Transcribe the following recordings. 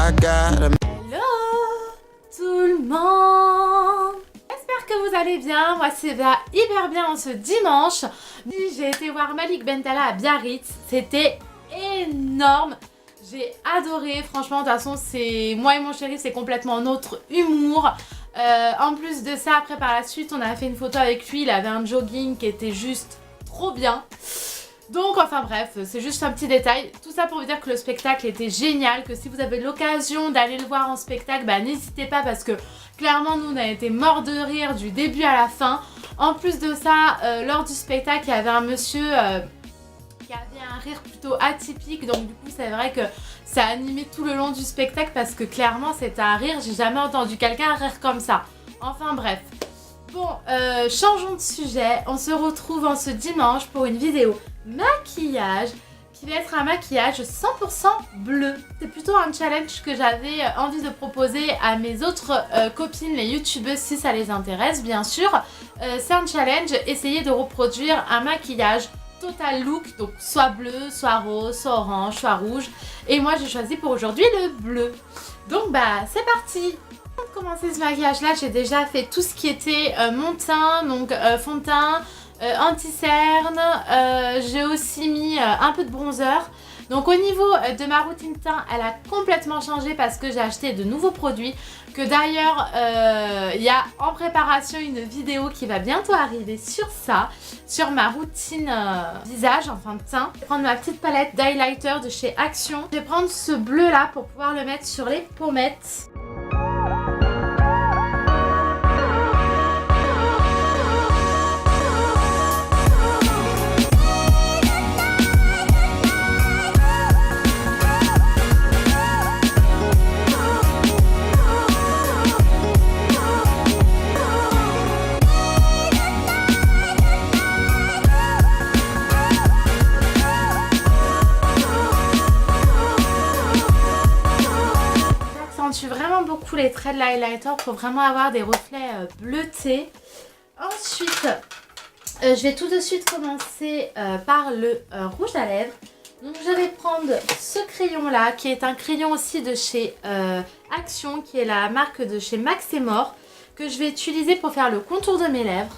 I got a... Hello tout le monde. J'espère que vous allez bien. Moi ça va hyper bien en ce dimanche. J'ai été voir Malik Bentala à Biarritz. C'était énorme. J'ai adoré. Franchement, de toute façon, c'est moi et mon chéri, c'est complètement notre humour. En plus de ça, après par la suite, on a fait une photo avec lui. Il avait un jogging qui était juste trop bien. Donc enfin bref, c'est juste un petit détail. Tout ça pour vous dire que le spectacle était génial, que si vous avez l'occasion d'aller le voir en spectacle, bah n'hésitez pas parce que clairement nous on a été morts de rire du début à la fin. En plus de ça, lors du spectacle, il y avait un monsieur qui avait un rire plutôt atypique, donc du coup c'est vrai que ça a animé tout le long du spectacle parce que clairement c'était un rire, j'ai jamais entendu quelqu'un rire comme ça. Enfin bref. Bon, changeons de sujet, on se retrouve en ce dimanche pour une vidéo maquillage qui va être un maquillage 100% bleu. C'est plutôt un challenge que j'avais envie de proposer à mes autres copines, les youtubeuses, si ça les intéresse bien sûr. C'est un challenge, essayer de reproduire un maquillage total look, donc soit bleu, soit rose, soit orange, soit rouge. Et moi j'ai choisi pour aujourd'hui le bleu. Donc bah c'est parti. Pour commencer ce maquillage là, j'ai déjà fait tout ce qui était mon teint, donc fond de teint, anti-cerne, j'ai aussi mis un peu de bronzer. Donc au niveau de ma routine teint, elle a complètement changé parce que j'ai acheté de nouveaux produits. Que d'ailleurs, il y a en préparation une vidéo qui va bientôt arriver sur ça, sur ma routine visage, enfin de teint. Je vais prendre ma petite palette d'highlighter de chez Action. Je vais prendre ce bleu là pour pouvoir le mettre sur les pommettes. Vraiment beaucoup les traits de l'highlighter pour vraiment avoir des reflets bleutés. Ensuite, je vais tout de suite commencer par le rouge à lèvres. Donc je vais prendre ce crayon là qui est un crayon aussi de chez Action, qui est la marque de chez Max et More, que je vais utiliser pour faire le contour de mes lèvres.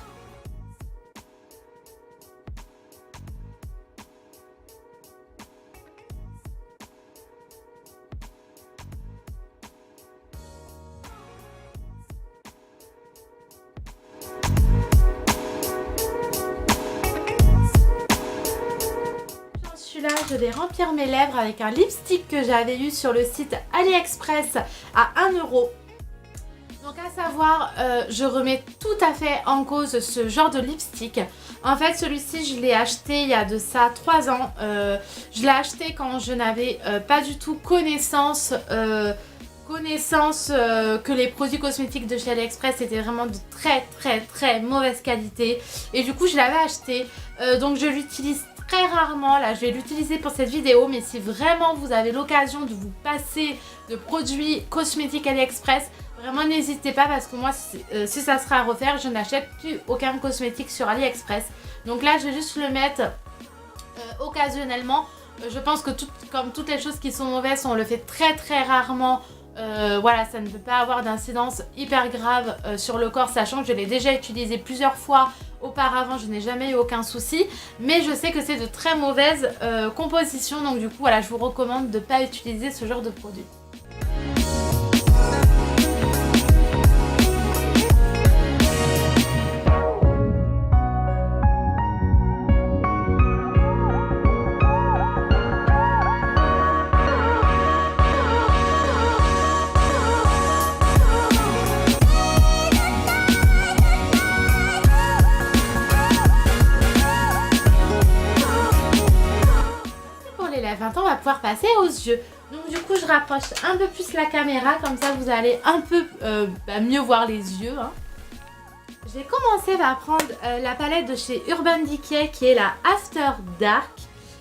Là, je vais remplir mes lèvres avec un lipstick que j'avais eu sur le site AliExpress à 1 €. Donc à savoir, je remets tout à fait en cause ce genre de lipstick. En fait, celui-ci, je l'ai acheté il y a de ça 3 ans. Je l'ai acheté quand je n'avais pas du tout connaissance que les produits cosmétiques de chez AliExpress étaient vraiment de très mauvaise qualité. Et du coup, je l'avais acheté. Donc je l'utilise très rarement. Là, je vais l'utiliser pour cette vidéo. Mais si vraiment vous avez l'occasion de vous passer de produits cosmétiques AliExpress, vraiment n'hésitez pas parce que moi, si ça sera à refaire, je n'achète plus aucun cosmétique sur AliExpress. Donc là, je vais juste le mettre occasionnellement. Je pense que comme toutes les choses qui sont mauvaises, on le fait très rarement. Voilà, ça ne peut pas avoir d'incidence hyper grave sur le corps, sachant que je l'ai déjà utilisé plusieurs fois auparavant, je n'ai jamais eu aucun souci, mais je sais que c'est de très mauvaises compositions, donc du coup voilà, je vous recommande de ne pas utiliser ce genre de produit. Maintenant on va pouvoir passer aux yeux. Donc du coup je rapproche un peu plus la caméra, comme ça vous allez un peu mieux voir les yeux, hein. Je vais commencer par prendre la palette de chez Urban Decay qui est la After Dark.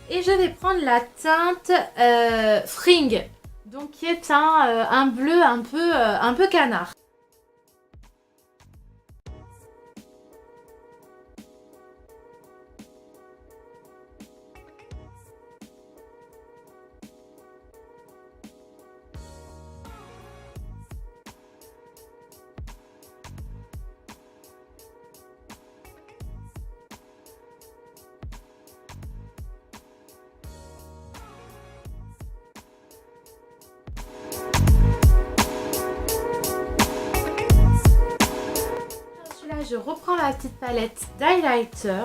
Et je vais prendre la teinte Fring, donc qui est un bleu un peu canard. je reprends ma petite palette d'highlighter.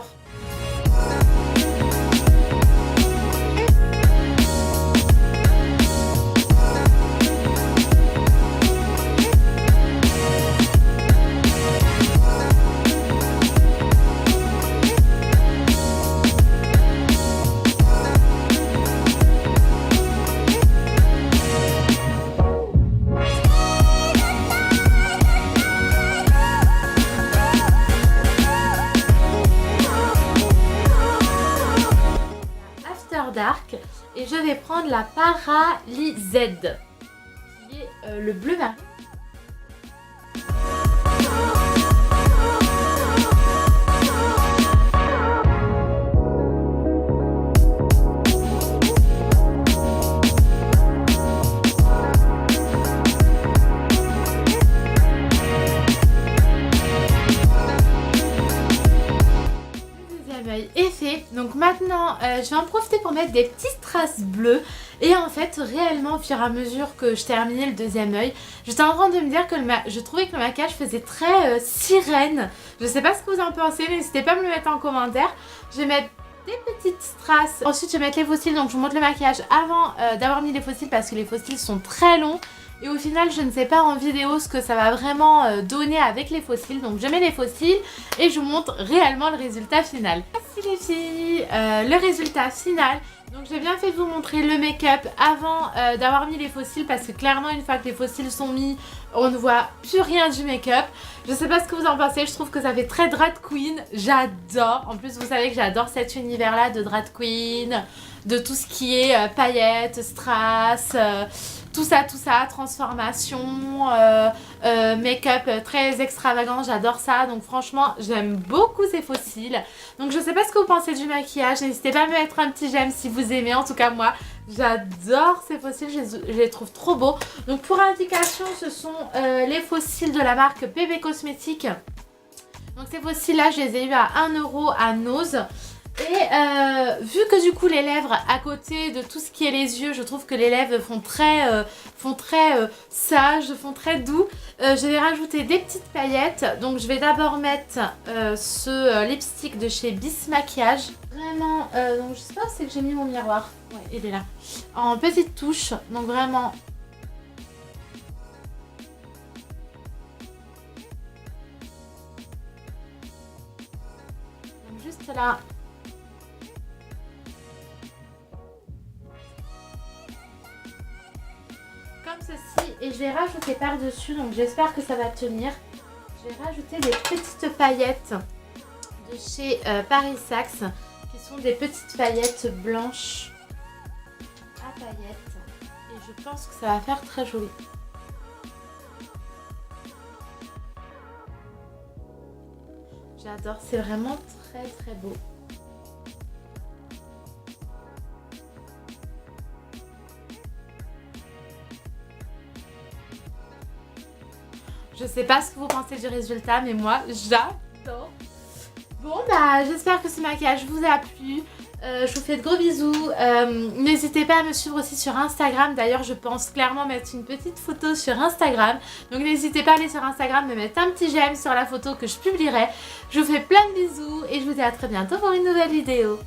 Dark et je vais prendre la Paralysed qui est le bleu marine. Est fait. Donc maintenant je vais en profiter pour mettre des petits strass bleus et en fait réellement au fur et à mesure que je terminais le deuxième œil, j'étais en train de me dire que je trouvais que le maquillage faisait très sirène. Je sais pas ce que vous en pensez, n'hésitez pas à me le mettre en commentaire. Je vais mettre des petites strass. Ensuite je vais mettre les faux cils, donc je vous montre le maquillage avant d'avoir mis les faux cils parce que les faux cils sont très longs. Et au final je ne sais pas en vidéo ce que ça va vraiment donner avec les faux cils. Donc je mets les faux cils et je vous montre réellement le résultat final. Voici les filles, le résultat final. Donc j'ai bien fait de vous montrer le make-up avant d'avoir mis les faux cils parce que clairement une fois que les faux cils sont mis, on ne voit plus rien du make-up. Je sais pas ce que vous en pensez, je trouve que ça fait très drag queen, j'adore. En plus vous savez que j'adore cet univers là de drag queen, de tout ce qui est paillettes, strass, tout ça, transformation, make-up très extravagant, j'adore ça. Donc franchement, j'aime beaucoup ces faux cils. Donc je sais pas ce que vous pensez du maquillage, n'hésitez pas à me mettre un petit j'aime si vous aimez. En tout cas moi, j'adore ces faux cils, je les trouve trop beaux. Donc pour indication, ce sont les faux cils de la marque BB Cosmetics. Donc ces faux cils là, je les ai eu à 1 € à Nose. Et vu que du coup les lèvres à côté de tout ce qui est les yeux, je trouve que les lèvres font très sages, font très doux. Je vais rajouter des petites paillettes. Donc je vais d'abord mettre ce lipstick de chez Bis Maquillage. Vraiment, donc je sais pas où c'est que j'ai mis mon miroir. Ouais, il est là. En petite touche, donc vraiment... Donc juste là... comme ceci, et je vais rajouter par dessus, donc j'espère que ça va tenir. Je vais rajouter des petites paillettes de chez Paris Saxe, qui sont des petites paillettes blanches à paillettes, et je pense que ça va faire très joli. J'adore, c'est vraiment très beau. Je sais pas ce que vous pensez du résultat, mais moi, j'adore. Bon, bah, j'espère que ce maquillage vous a plu. Je vous fais de gros bisous. N'hésitez pas à me suivre aussi sur Instagram. D'ailleurs, je pense clairement mettre une petite photo sur Instagram. Donc, n'hésitez pas à aller sur Instagram, me mettre un petit j'aime sur la photo que je publierai. Je vous fais plein de bisous et je vous dis à très bientôt pour une nouvelle vidéo.